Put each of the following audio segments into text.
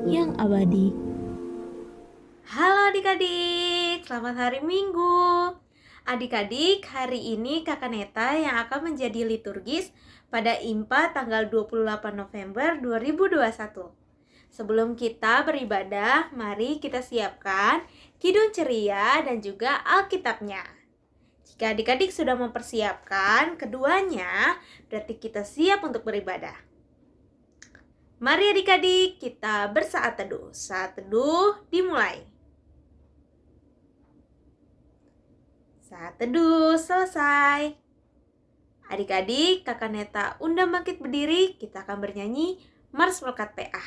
yang abadi. Halo adik-adik, selamat hari Minggu. Adik-adik, hari ini Kakak Neta yang akan menjadi liturgis pada IMPA tanggal 28 November 2021. Sebelum kita beribadah, mari kita siapkan kidung ceria dan juga Alkitabnya. Jika adik-adik sudah mempersiapkan keduanya, berarti kita siap untuk beribadah. Mari adik-adik kita bersaat teduh. Saat teduh dimulai. Saat teduh selesai. Adik-adik, Kakak Neta undang bangkit berdiri, kita akan bernyanyi Mars Melekat PA.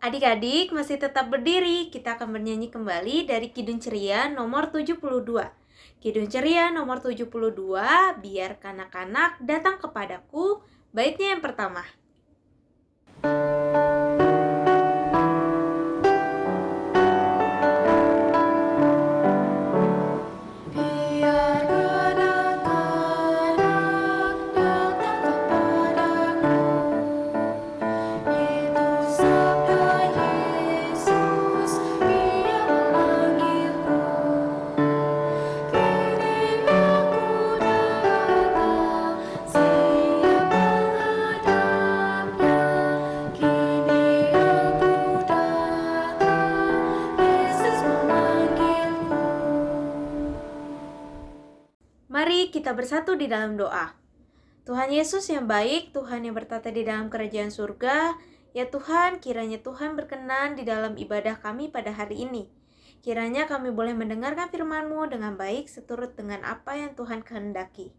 Adik-adik masih tetap berdiri, kita akan bernyanyi kembali dari Kidung Ceria nomor 72. Kidung Ceria nomor 72, biar kanak-kanak datang kepadaku, baitnya yang pertama. Mari kita bersatu di dalam doa. Tuhan Yesus yang baik, Tuhan yang bertata di dalam kerajaan surga, ya Tuhan, kiranya Tuhan berkenan di dalam ibadah kami pada hari ini. Kiranya kami boleh mendengarkan firman-Mu dengan baik seturut dengan apa yang Tuhan kehendaki.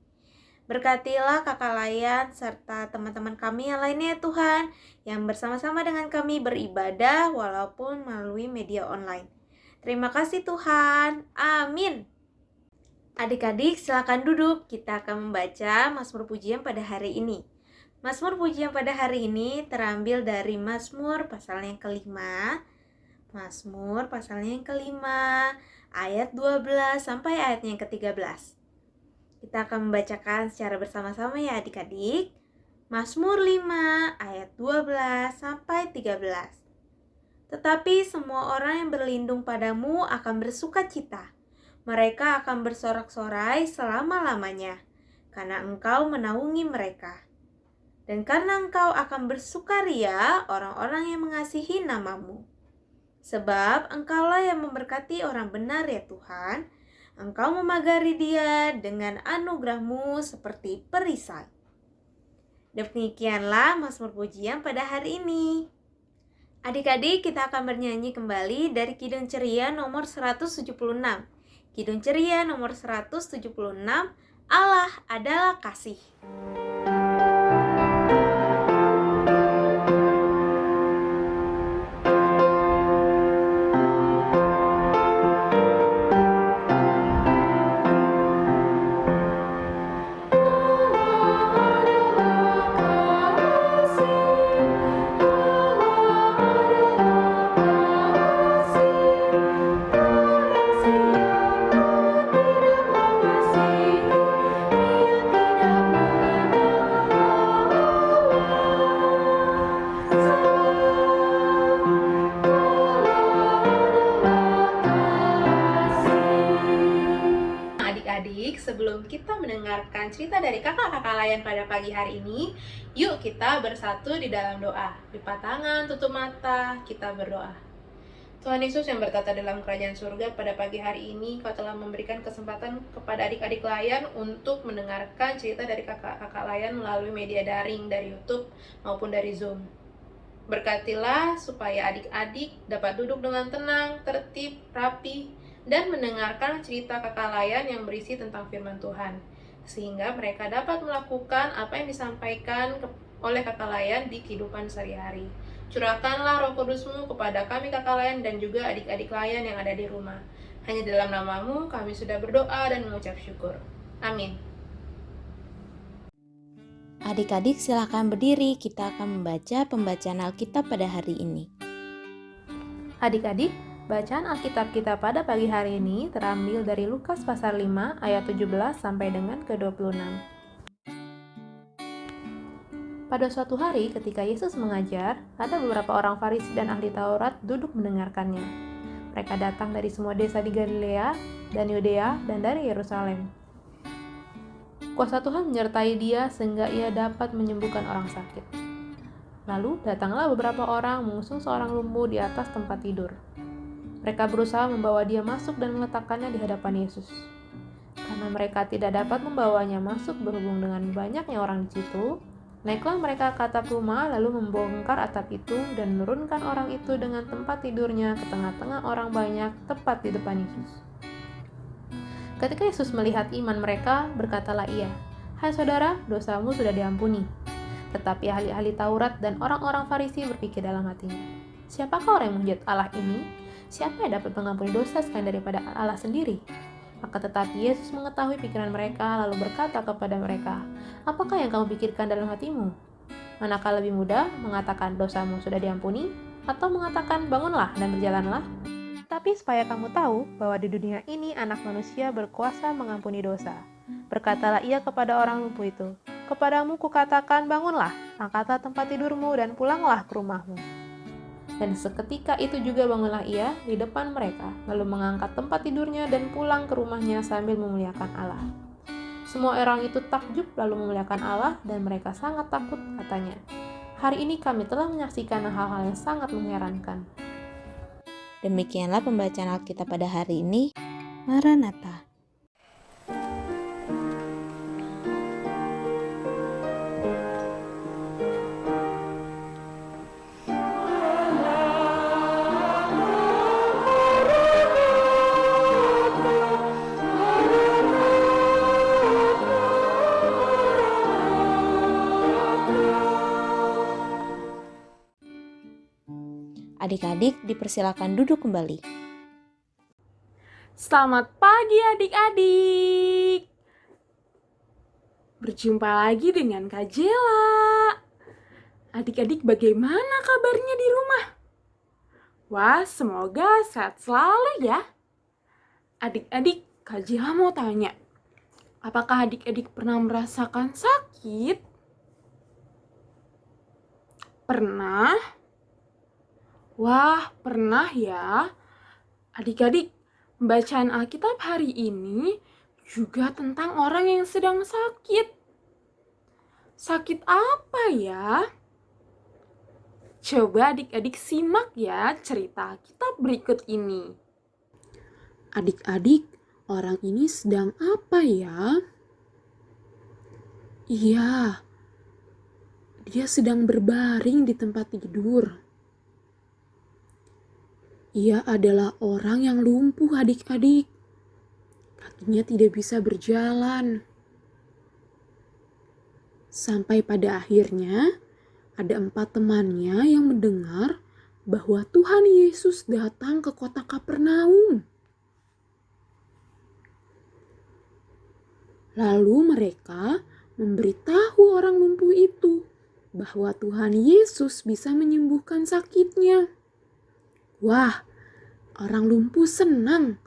Berkatilah kakak Layan serta teman-teman kami yang lainnya ya Tuhan, yang bersama-sama dengan kami beribadah walaupun melalui media online. Terima kasih Tuhan. Amin. Adik-adik silakan duduk, kita akan membaca Mazmur Pujian pada hari ini. Mazmur Pujian pada hari ini terambil dari Mazmur pasal yang kelima. Mazmur pasalnya yang kelima, ayat 12 sampai ayat yang ke-13. Kita akan membacakan secara bersama-sama ya adik-adik. Mazmur 5 ayat 12 sampai 13. Tetapi semua orang yang berlindung padamu akan bersuka cita. Mereka akan bersorak-sorai selama-lamanya, karena Engkau menaungi mereka. Dan karena Engkau akan bersukaria orang-orang yang mengasihi nama-Mu. Sebab Engkaulah yang memberkati orang benar ya Tuhan. Engkau memagari dia dengan anugerah-Mu seperti perisai. Demikianlah Mazmur Pujian pada hari ini. Adik-adik, kita akan bernyanyi kembali dari Kidung Ceria nomor 176. Kidung Ceria nomor 176, Allah adalah kasih. Adik-adik, sebelum kita mendengarkan cerita dari kakak-kakak layan pada pagi hari ini, yuk kita bersatu di dalam doa. Lipat tangan, tutup mata, kita berdoa. Tuhan Yesus yang bertata dalam kerajaan surga, pada pagi hari ini Kau telah memberikan kesempatan kepada adik-adik layan untuk mendengarkan cerita dari kakak-kakak layan melalui media daring, dari YouTube maupun dari Zoom. Berkatilah supaya adik-adik dapat duduk dengan tenang, tertib, rapi, dan mendengarkan cerita kakak layan yang berisi tentang firman Tuhan, sehingga mereka dapat melakukan apa yang disampaikan oleh kakak layan di kehidupan sehari-hari. Curahkanlah Roh Kudus-Mu kepada kami kakak layan dan juga adik-adik layan yang ada di rumah. Hanya dalam nama-Mu kami sudah berdoa dan mengucap syukur. Amin. Adik-adik silakan berdiri, kita akan membaca pembacaan Alkitab pada hari ini. Adik-adik, bacaan Alkitab kita pada pagi hari ini terambil dari Lukas pasal 5 ayat 17 sampai dengan ke-26. Pada suatu hari ketika Yesus mengajar, ada beberapa orang Farisi dan ahli Taurat duduk mendengarkannya. Mereka datang dari semua desa di Galilea dan Yudea dan dari Yerusalem. Kuasa Tuhan menyertai dia sehingga ia dapat menyembuhkan orang sakit. Lalu datanglah beberapa orang mengusung seorang lumpuh di atas tempat tidur. Mereka berusaha membawa dia masuk dan meletakkannya di hadapan Yesus. Karena mereka tidak dapat membawanya masuk berhubung dengan banyaknya orang di situ, naiklah mereka ke atap rumah lalu membongkar atap itu dan menurunkan orang itu dengan tempat tidurnya ke tengah-tengah orang banyak tepat di depan Yesus. Ketika Yesus melihat iman mereka, berkatalah ia, "Hai saudara, dosamu sudah diampuni." Tetapi ahli-ahli Taurat dan orang-orang Farisi berpikir dalam hatinya, "Siapakah orang yang menghujat Allah ini? Siapa yang dapat mengampuni dosa selain daripada Allah sendiri?" Maka tetapi Yesus mengetahui pikiran mereka, lalu berkata kepada mereka, "Apakah yang kamu pikirkan dalam hatimu? Manakah lebih mudah mengatakan dosamu sudah diampuni, atau mengatakan bangunlah dan berjalanlah? Tapi supaya kamu tahu bahwa di dunia ini anak manusia berkuasa mengampuni dosa." Berkatalah ia kepada orang lumpuh itu, "Kepadamu kukatakan bangunlah, angkatlah tempat tidurmu dan pulanglah ke rumahmu." Dan seketika itu juga bangunlah ia di depan mereka, lalu mengangkat tempat tidurnya dan pulang ke rumahnya sambil memuliakan Allah. Semua orang itu takjub lalu memuliakan Allah dan mereka sangat takut, katanya, "Hari ini kami telah menyaksikan hal-hal yang sangat mengherankan." Demikianlah pembacaan Alkitab pada hari ini. Maranatha. Adik-adik dipersilakan duduk kembali. Selamat pagi adik-adik. Berjumpa lagi dengan Kak Jela. Adik-adik bagaimana kabarnya di rumah? Wah, semoga sehat selalu ya. Adik-adik, Kak Jela mau tanya, apakah adik-adik pernah merasakan sakit? Pernah? Wah, pernah ya. Adik-adik, bacaan Alkitab hari ini juga tentang orang yang sedang sakit. Sakit apa ya? Coba adik-adik simak ya cerita Alkitab berikut ini. Adik-adik, orang ini sedang apa ya? Iya, dia sedang berbaring di tempat tidur. Ia adalah orang yang lumpuh adik-adik. Kakinya tidak bisa berjalan. Sampai pada akhirnya ada 4 temannya yang mendengar bahwa Tuhan Yesus datang ke kota Kapernaum. Lalu mereka memberitahu orang lumpuh itu bahwa Tuhan Yesus bisa menyembuhkan sakitnya. Wah, orang lumpuh senang.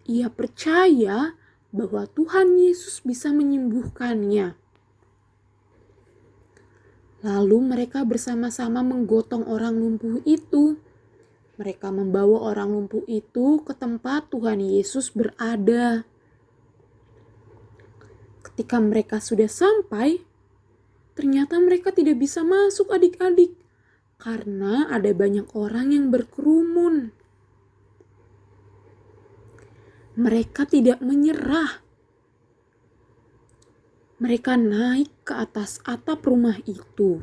Ia percaya bahwa Tuhan Yesus bisa menyembuhkannya. Lalu mereka bersama-sama menggotong orang lumpuh itu. Mereka membawa orang lumpuh itu ke tempat Tuhan Yesus berada. Ketika mereka sudah sampai, ternyata mereka tidak bisa masuk adik-adik karena ada banyak orang yang berkerumun. Mereka tidak menyerah. Mereka naik ke atas atap rumah itu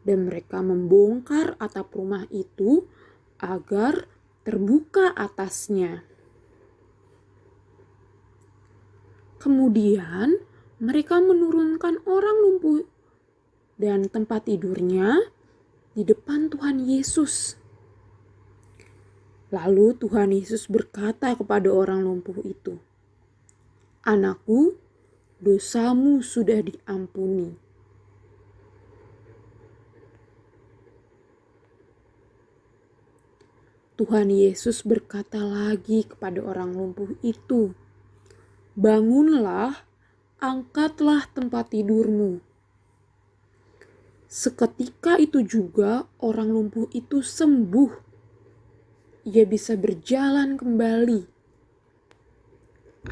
dan mereka membongkar atap rumah itu agar terbuka atasnya. Kemudian mereka menurunkan orang lumpuh dan tempat tidurnya di depan Tuhan Yesus. Lalu Tuhan Yesus berkata kepada orang lumpuh itu, "Anakku, dosamu sudah diampuni." Tuhan Yesus berkata lagi kepada orang lumpuh itu, "Bangunlah, angkatlah tempat tidurmu." Seketika itu juga orang lumpuh itu sembuh. Ia bisa berjalan kembali.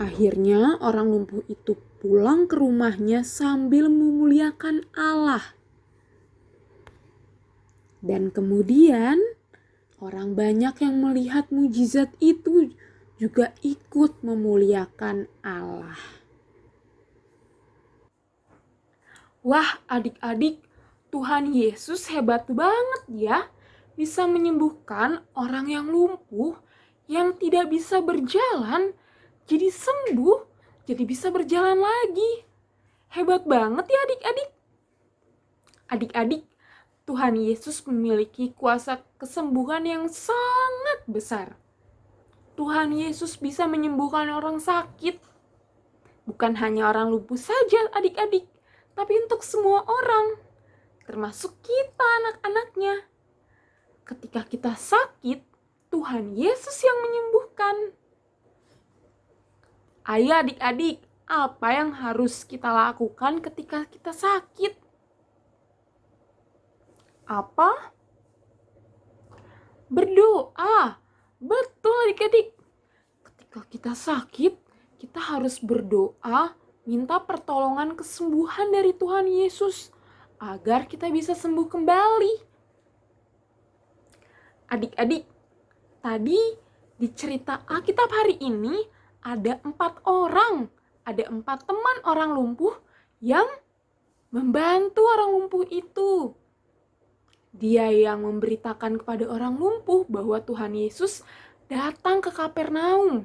Akhirnya orang lumpuh itu pulang ke rumahnya sambil memuliakan Allah. Dan kemudian orang banyak yang melihat mujizat itu juga ikut memuliakan Allah. Wah, adik-adik, Tuhan Yesus hebat banget ya. Bisa menyembuhkan orang yang lumpuh, yang tidak bisa berjalan, jadi sembuh, jadi bisa berjalan lagi. Hebat banget ya adik-adik. Adik-adik, Tuhan Yesus memiliki kuasa kesembuhan yang sangat besar. Tuhan Yesus bisa menyembuhkan orang sakit. Bukan hanya orang lumpuh saja adik-adik, tapi untuk semua orang, termasuk kita anak-anaknya. Ketika kita sakit, Tuhan Yesus yang menyembuhkan. Ayo adik-adik, apa yang harus kita lakukan ketika kita sakit? Apa? Berdoa. Betul adik-adik. Ketika kita sakit, kita harus berdoa, minta pertolongan kesembuhan dari Tuhan Yesus agar kita bisa sembuh kembali. Adik-adik, tadi di cerita Alkitab hari ini ada 4 orang, ada 4 teman orang lumpuh yang membantu orang lumpuh itu. Dia yang memberitakan kepada orang lumpuh bahwa Tuhan Yesus datang ke Kapernaum.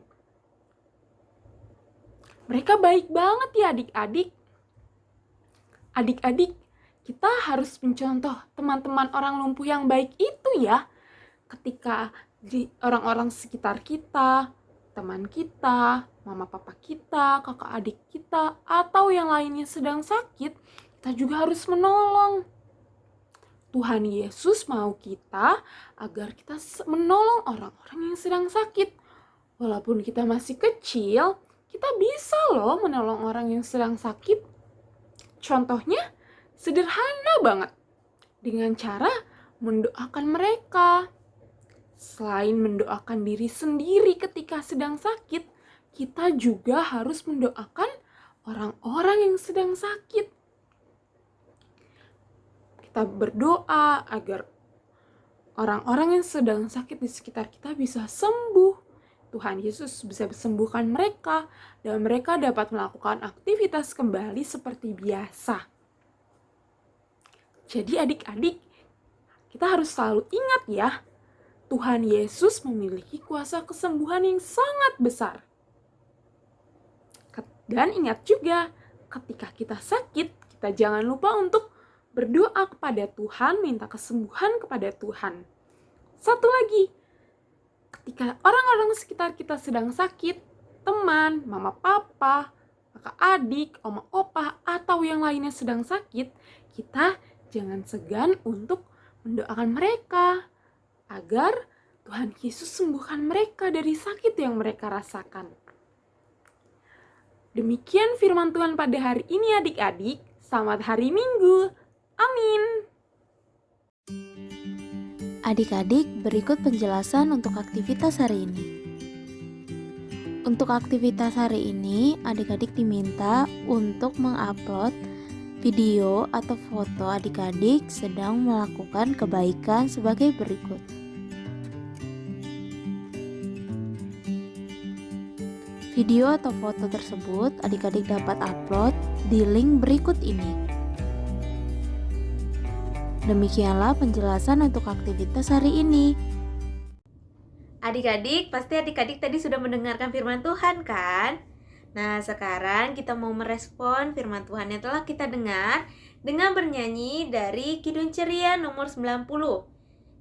Mereka baik banget ya adik-adik. Adik-adik, kita harus mencontoh teman-teman orang lumpuh yang baik itu ya. Ketika di orang-orang sekitar kita, teman kita, mama papa kita, kakak adik kita, atau yang lainnya sedang sakit, kita juga harus menolong. Tuhan Yesus mau kita agar kita menolong orang-orang yang sedang sakit. Walaupun kita masih kecil, kita bisa loh menolong orang yang sedang sakit. Contohnya sederhana banget, dengan cara mendoakan mereka. Selain mendoakan diri sendiri ketika sedang sakit, kita juga harus mendoakan orang-orang yang sedang sakit. Kita berdoa agar orang-orang yang sedang sakit di sekitar kita bisa sembuh. Tuhan Yesus bisa sembuhkan mereka dan mereka dapat melakukan aktivitas kembali seperti biasa. Jadi adik-adik, kita harus selalu ingat ya, Tuhan Yesus memiliki kuasa kesembuhan yang sangat besar. Dan ingat juga, ketika kita sakit, kita jangan lupa untuk berdoa kepada Tuhan, minta kesembuhan kepada Tuhan. Satu lagi, ketika orang-orang sekitar kita sedang sakit, teman, mama papa, kakak adik, oma opa, atau yang lainnya sedang sakit, kita jangan segan untuk mendoakan mereka agar Tuhan Yesus sembuhkan mereka dari sakit yang mereka rasakan. Demikian firman Tuhan pada hari ini adik-adik. Selamat hari Minggu. Amin. Adik-adik, berikut penjelasan untuk aktivitas hari ini. Untuk aktivitas hari ini, adik-adik diminta untuk mengupload video atau foto adik-adik sedang melakukan kebaikan sebagai berikut. Video atau foto tersebut adik-adik dapat upload di link berikut ini. Demikianlah penjelasan untuk aktivitas hari ini. Adik-adik, pasti adik-adik tadi sudah mendengarkan firman Tuhan kan? Nah, sekarang kita mau merespon firman Tuhan yang telah kita dengar dengan bernyanyi dari Kidung Ceria nomor 90.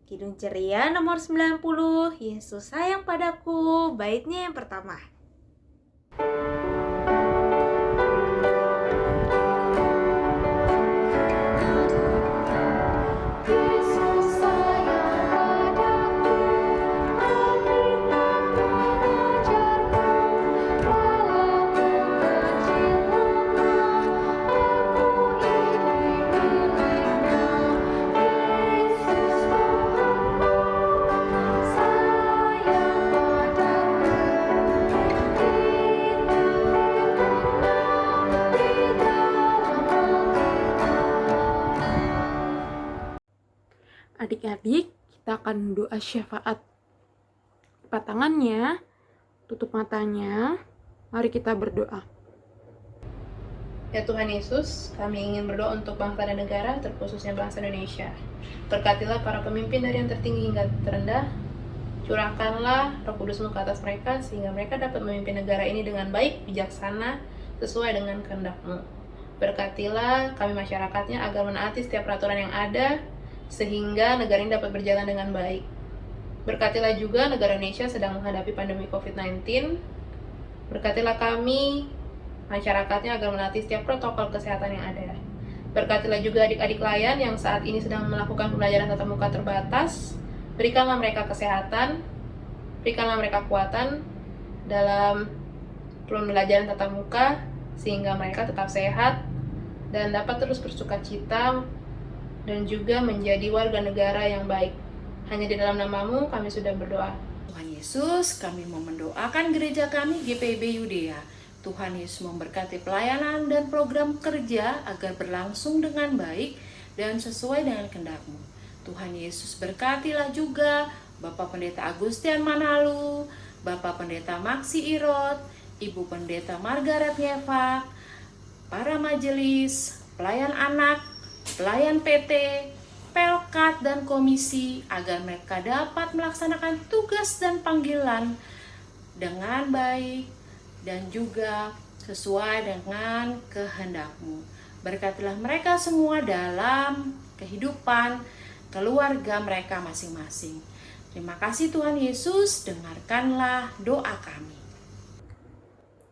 Kidung Ceria nomor 90, Yesus sayang padaku, baitnya yang pertama. Adik-adik, kita akan doa syafaat. Lipat tangannya, tutup matanya, mari kita berdoa. Ya Tuhan Yesus, kami ingin berdoa untuk bangsa dan negara, terkhususnya bangsa Indonesia. Berkatilah para pemimpin dari yang tertinggi hingga terendah. Curahkanlah Roh Kudus-Mu ke atas mereka, sehingga mereka dapat memimpin negara ini dengan baik, bijaksana, sesuai dengan kehendak-Mu. Berkatilah kami masyarakatnya agar menaati setiap peraturan yang ada, sehingga negara ini dapat berjalan dengan baik. Berkatilah juga negara Indonesia sedang menghadapi pandemi COVID-19. Berkatilah kami, masyarakatnya agar menaati setiap protokol kesehatan yang ada. Berkatilah juga adik-adik layan yang saat ini sedang melakukan pembelajaran tatap muka terbatas. Berikanlah mereka kesehatan, berikanlah mereka kekuatan dalam pembelajaran tatap muka, sehingga mereka tetap sehat dan dapat terus bersukacita dan juga menjadi warga negara yang baik. Hanya di dalam nama-Mu kami sudah berdoa. Tuhan Yesus, kami mau mendoakan gereja kami GPIB Yudea. Tuhan Yesus memberkati pelayanan dan program kerja agar berlangsung dengan baik dan sesuai dengan kehendak-Mu. Tuhan Yesus berkatilah juga Bapak Pendeta Agustian Manalu, Bapak Pendeta Maksi Irot, Ibu Pendeta Margaret Ngevak, para majelis, pelayan anak, pelayan PT, Pelkat dan komisi agar mereka dapat melaksanakan tugas dan panggilan dengan baik dan juga sesuai dengan kehendak-Mu. Berkatilah mereka semua dalam kehidupan keluarga mereka masing-masing. Terima kasih Tuhan Yesus, dengarkanlah doa kami.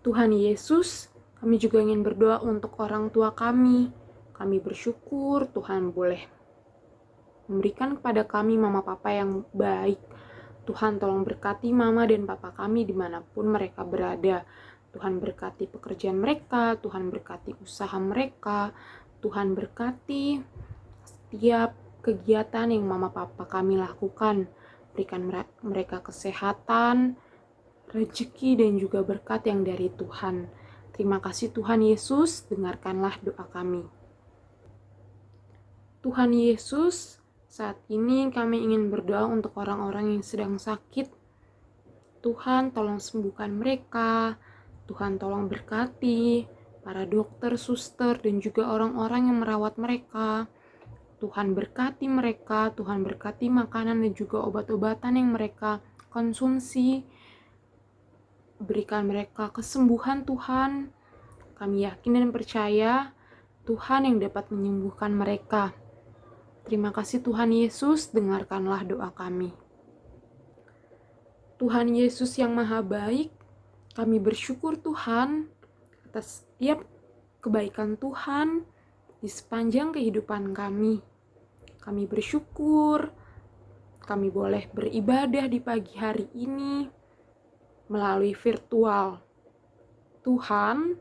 Tuhan Yesus, kami juga ingin berdoa untuk orang tua kami. Kami bersyukur Tuhan boleh memberikan kepada kami mama papa yang baik. Tuhan tolong berkati mama dan papa kami dimanapun mereka berada. Tuhan berkati pekerjaan mereka, Tuhan berkati usaha mereka, Tuhan berkati setiap kegiatan yang mama papa kami lakukan. Berikan mereka kesehatan, rezeki dan juga berkat yang dari Tuhan. Terima kasih Tuhan Yesus, dengarkanlah doa kami. Tuhan Yesus, saat ini kami ingin berdoa untuk orang-orang yang sedang sakit. Tuhan tolong sembuhkan mereka, Tuhan tolong berkati para dokter, suster, dan juga orang-orang yang merawat mereka. Tuhan berkati mereka, Tuhan berkati makanan dan juga obat-obatan yang mereka konsumsi. Berikan mereka kesembuhan Tuhan. Kami yakin dan percaya Tuhan yang dapat menyembuhkan mereka. Terima kasih Tuhan Yesus, dengarkanlah doa kami. Tuhan Yesus yang Maha Baik, kami bersyukur Tuhan atas setiap kebaikan Tuhan di sepanjang kehidupan kami. Kami bersyukur kami boleh beribadah di pagi hari ini melalui virtual. Tuhan,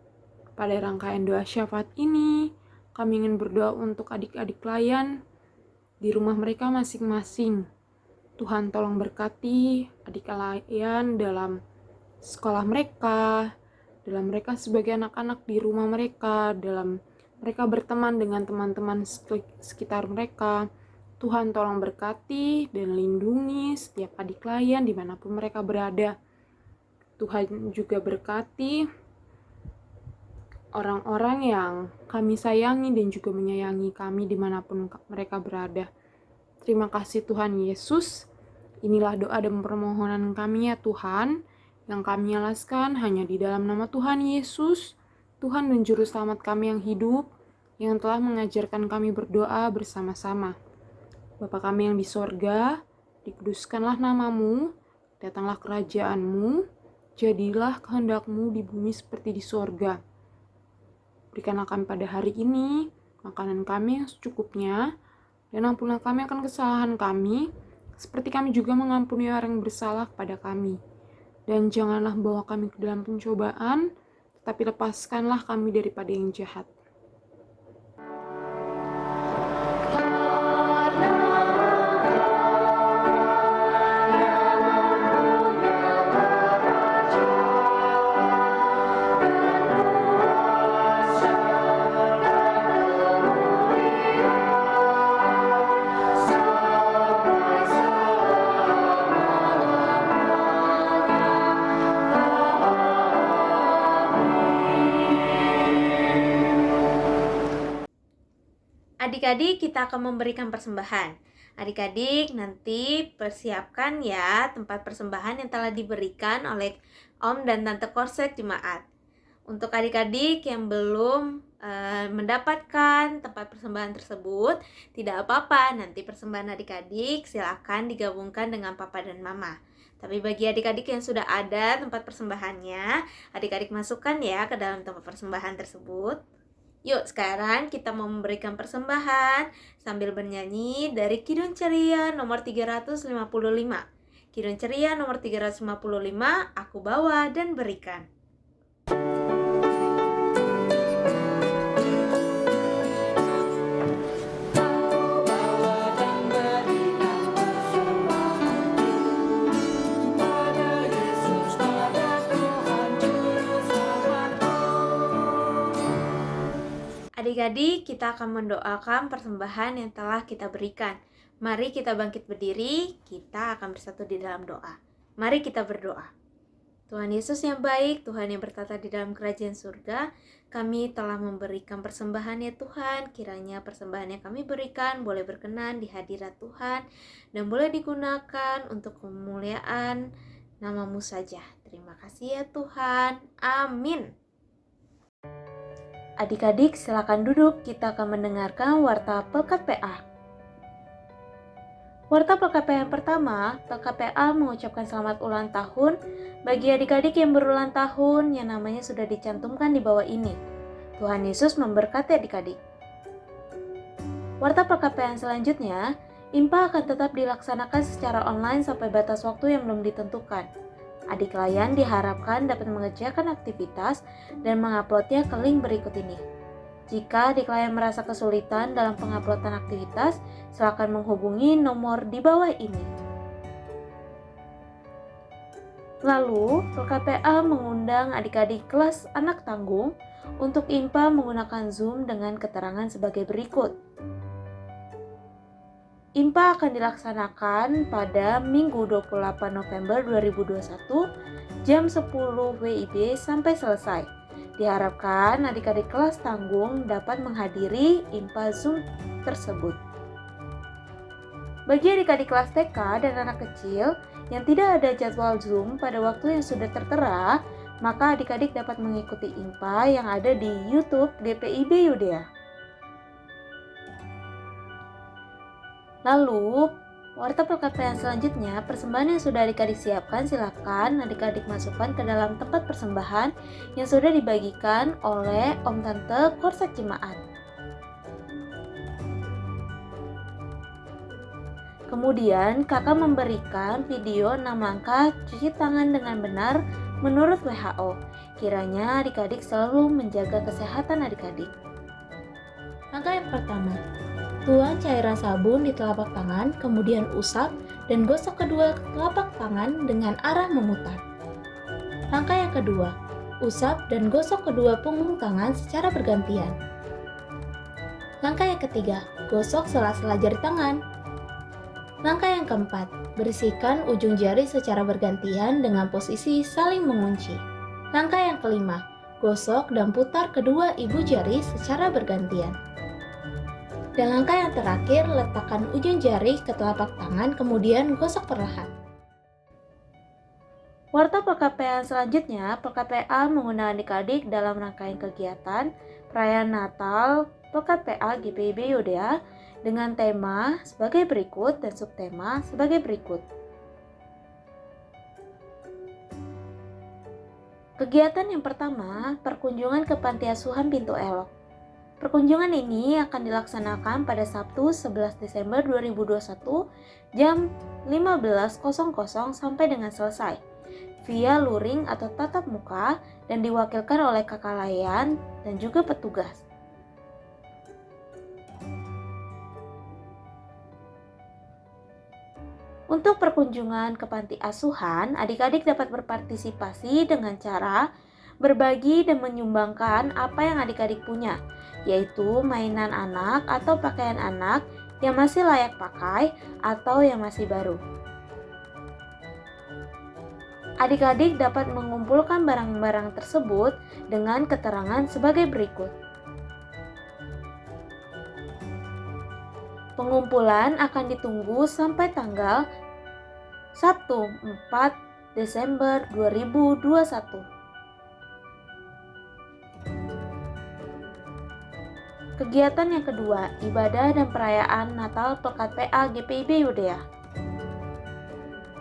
pada rangkaian doa syafaat ini, kami ingin berdoa untuk adik-adik layan di rumah mereka masing-masing. Tuhan tolong berkati adik layan dalam sekolah mereka, dalam mereka sebagai anak-anak di rumah mereka, dalam mereka berteman dengan teman-teman sekitar mereka. Tuhan tolong berkati dan lindungi setiap adik layan dimanapun mereka berada. Tuhan juga berkati orang-orang yang kami sayangi dan juga menyayangi kami dimanapun mereka berada. Terima kasih Tuhan Yesus. Inilah doa dan permohonan kami ya Tuhan, yang kami alaskan hanya di dalam nama Tuhan Yesus, Tuhan dan Juru Selamat kami yang hidup, yang telah mengajarkan kami berdoa bersama-sama. Bapa kami yang di sorga, dikuduskanlah namamu, datanglah kerajaan-Mu, jadilah kehendak-Mu di bumi seperti di sorga. Berikanlah kami pada hari ini makanan kami yang secukupnya, dan ampunilah kami akan kesalahan kami, seperti kami juga mengampuni orang yang bersalah kepada kami. Dan janganlah bawa kami ke dalam pencobaan, tetapi lepaskanlah kami daripada yang jahat. Adik-adik, kita akan memberikan persembahan. Adik-adik, nanti persiapkan ya tempat persembahan yang telah diberikan oleh Om dan Tante Korsek Jemaat. Untuk adik-adik yang belum mendapatkan tempat persembahan tersebut, tidak apa-apa, nanti persembahan adik-adik silakan digabungkan dengan Papa dan Mama. Tapi bagi adik-adik yang sudah ada tempat persembahannya, adik-adik masukkan ya ke dalam tempat persembahan tersebut. Yuk, sekarang kita mau memberikan persembahan sambil bernyanyi dari Kidung Ceria nomor 355. Kidung Ceria nomor 355, Aku Bawa dan Berikan. Adik-adik, kita akan mendoakan persembahan yang telah kita berikan. Mari kita bangkit berdiri, kita akan bersatu di dalam doa. Mari kita berdoa. Tuhan Yesus yang baik, Tuhan yang bertata di dalam kerajaan surga, kami telah memberikan persembahan ya Tuhan. Kiranya persembahan yang kami berikan boleh berkenan di hadirat Tuhan dan boleh digunakan untuk kemuliaan nama-Mu saja. Terima kasih ya Tuhan. Amin. Adik-adik, silakan duduk. Kita akan mendengarkan Warta Pelkat PA. Warta Pelkat PA yang pertama, Pelkat PA mengucapkan selamat ulang tahun bagi adik-adik yang berulang tahun yang namanya sudah dicantumkan di bawah ini. Tuhan Yesus memberkati adik-adik. Warta Pelkat PA yang selanjutnya, IMPA akan tetap dilaksanakan secara online sampai batas waktu yang belum ditentukan. Adik layan diharapkan dapat mengerjakan aktivitas dan menguploadnya ke link berikut ini. Jika adik layan merasa kesulitan dalam penguploadan aktivitas, silakan menghubungi nomor di bawah ini. Lalu, LKPA mengundang adik-adik kelas anak tanggung untuk IMPA menggunakan Zoom dengan keterangan sebagai berikut. IMPA akan dilaksanakan pada Minggu 28 November 2021 jam 10 WIB sampai selesai. Diharapkan adik-adik kelas tanggung dapat menghadiri IMPA Zoom tersebut. Bagi adik-adik kelas TK dan anak kecil yang tidak ada jadwal Zoom pada waktu yang sudah tertera, maka adik-adik dapat mengikuti IMPA yang ada di YouTube GPIB Yudea. Lalu, warta perkapaian selanjutnya, persembahan yang sudah adik-adik siapkan, silakan adik-adik masukkan ke dalam tempat persembahan yang sudah dibagikan oleh Om Tante Korset Jemaat. Kemudian, kakak memberikan video 6 langkah cuci tangan dengan benar menurut WHO. Kiranya adik-adik selalu menjaga kesehatan adik-adik. Langkah yang pertama, tuang cairan sabun di telapak tangan, kemudian usap dan gosok kedua telapak tangan dengan arah memutar. Langkah yang kedua, usap dan gosok kedua punggung tangan secara bergantian. Langkah yang ketiga, gosok sela-sela jari tangan. Langkah yang keempat, bersihkan ujung jari secara bergantian dengan posisi saling mengunci. Langkah yang kelima, gosok dan putar kedua ibu jari secara bergantian. Dan langkah yang terakhir, letakkan ujung jari ke telapak tangan kemudian gosok perlahan. Warta PKPA selanjutnya, PKPA mengundang adik-adik dalam rangkaian kegiatan perayaan Natal PKPA GPIB Yudea dengan tema sebagai berikut dan subtema sebagai berikut. Kegiatan yang pertama, perkunjungan ke Panti Asuhan Pintu Elok. Perkunjungan ini akan dilaksanakan pada Sabtu 11 Desember 2021 jam 15.00 sampai dengan selesai via luring atau tatap muka dan diwakilkan oleh kakak layan dan juga petugas. Untuk perkunjungan ke panti asuhan, adik-adik dapat berpartisipasi dengan cara berbagi dan menyumbangkan apa yang adik-adik punya, yaitu mainan anak atau pakaian anak yang masih layak pakai atau yang masih baru. Adik-adik dapat mengumpulkan barang-barang tersebut dengan keterangan sebagai berikut. Pengumpulan akan ditunggu sampai tanggal Sabtu 4 Desember 2021. Kegiatan yang kedua, ibadah dan perayaan Natal Pekat PA GPIB Yudea.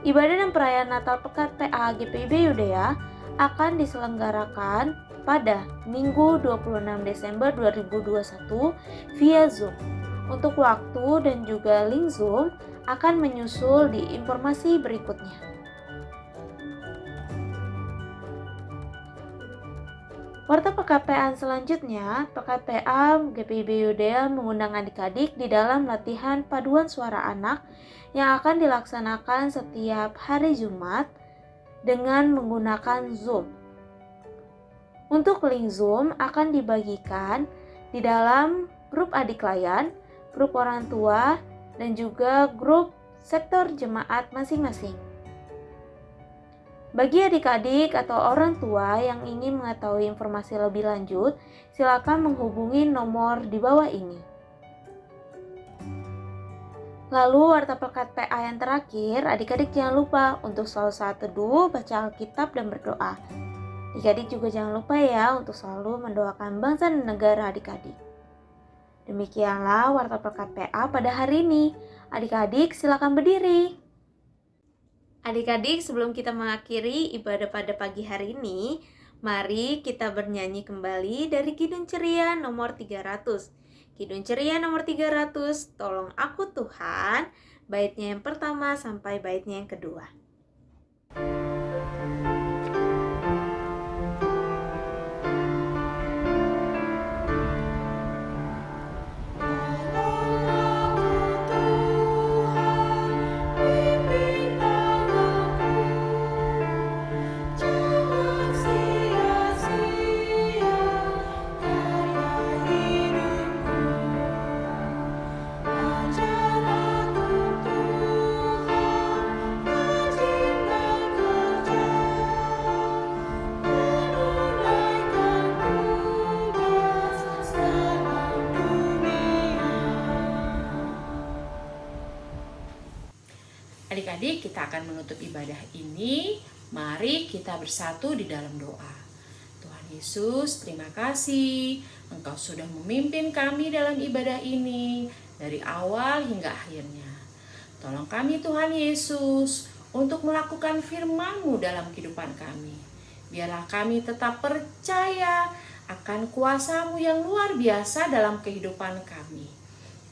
Ibadah dan perayaan Natal Pekat PA GPIB Yudea akan diselenggarakan pada Minggu 26 Desember 2021 via Zoom. Untuk waktu dan juga link Zoom akan menyusul di informasi berikutnya. Warta PKPA selanjutnya, PKPA GPIB Yudea mengundang adik-adik di dalam latihan paduan suara anak yang akan dilaksanakan setiap hari Jumat dengan menggunakan Zoom. Untuk link Zoom akan dibagikan di dalam grup adik layan, grup orang tua, dan juga grup sektor jemaat masing-masing. Bagi adik-adik atau orang tua yang ingin mengetahui informasi lebih lanjut, silakan menghubungi nomor di bawah ini. Lalu warta pekat PA yang terakhir, adik-adik jangan lupa untuk selalu saat teduh, baca Alkitab, dan berdoa. Adik-adik juga jangan lupa ya untuk selalu mendoakan bangsa dan negara adik-adik. Demikianlah warta pekat PA pada hari ini. Adik-adik silakan berdiri. Adik-adik, sebelum kita mengakhiri ibadah pada pagi hari ini, mari kita bernyanyi kembali dari Kidung Ceria nomor 300. Kidung Ceria nomor 300, Tolong Aku Tuhan, baitnya yang pertama sampai baitnya yang kedua. Ajar aku Tuhan, Adik-adik, kita akan menutup ibadah ini. Mari kita bersatu di dalam doa. Tuhan Yesus, terima kasih. Engkau sudah memimpin kami dalam ibadah ini dari awal hingga akhirnya. Tolong kami Tuhan Yesus untuk melakukan firman-Mu dalam kehidupan kami. Biarlah kami tetap percaya akan kuasa-Mu yang luar biasa dalam kehidupan kami.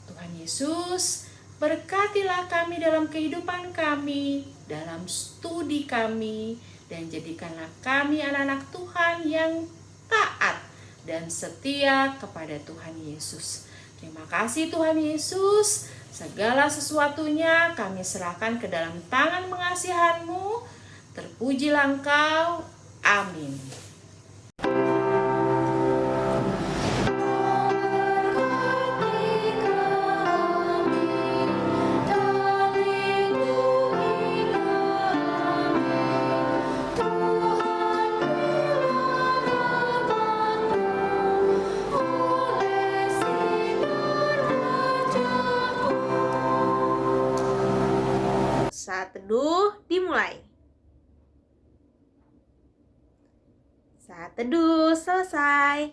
Tuhan Yesus, berkatilah kami dalam kehidupan kami, dalam studi kami, dan jadikanlah kami anak-anak Tuhan yang taat dan setia kepada Tuhan Yesus. Terima kasih Tuhan Yesus, segala sesuatunya kami serahkan ke dalam tangan pengasihan-Mu. Terpujilah Engkau. Amin. Saat teduh dimulai. Saat teduh selesai.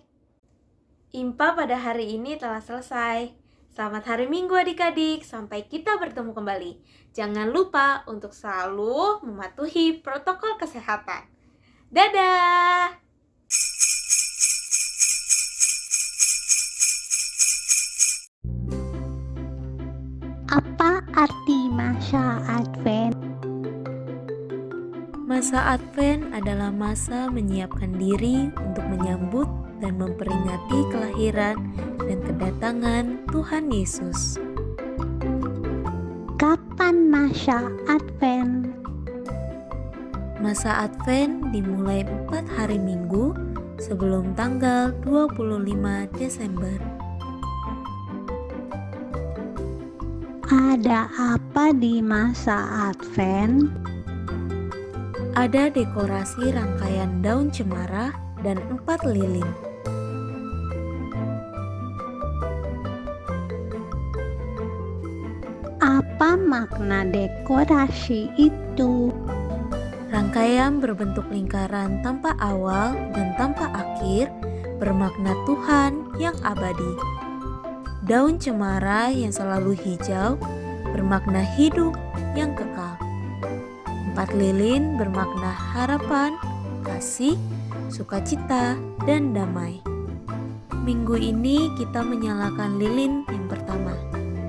Impa pada hari ini telah selesai. Selamat hari Minggu adik-adik, sampai kita bertemu kembali. Jangan lupa untuk selalu mematuhi protokol kesehatan. Dadah! Apa arti masa Advent? Masa Advent adalah masa menyiapkan diri untuk menyambut dan memperingati kelahiran dan kedatangan Tuhan Yesus. Kapan masa Advent? Masa Advent dimulai 4 hari Minggu sebelum tanggal 25 Desember. Ada apa di masa Advent? Ada dekorasi rangkaian daun cemara dan 4 lilin. Apa makna dekorasi itu? Rangkaian berbentuk lingkaran tanpa awal dan tanpa akhir bermakna Tuhan yang abadi. Daun cemara yang selalu hijau bermakna hidup yang kekal. 4 lilin bermakna harapan, kasih, sukacita, dan damai. Minggu ini kita menyalakan lilin yang pertama,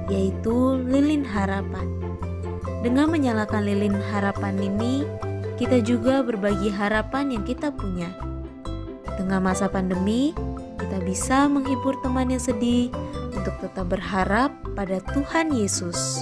yaitu lilin harapan. Dengan menyalakan lilin harapan ini, kita juga berbagi harapan yang kita punya. Tengah masa pandemi, kita bisa menghibur teman yang sedih untuk tetap berharap pada Tuhan Yesus.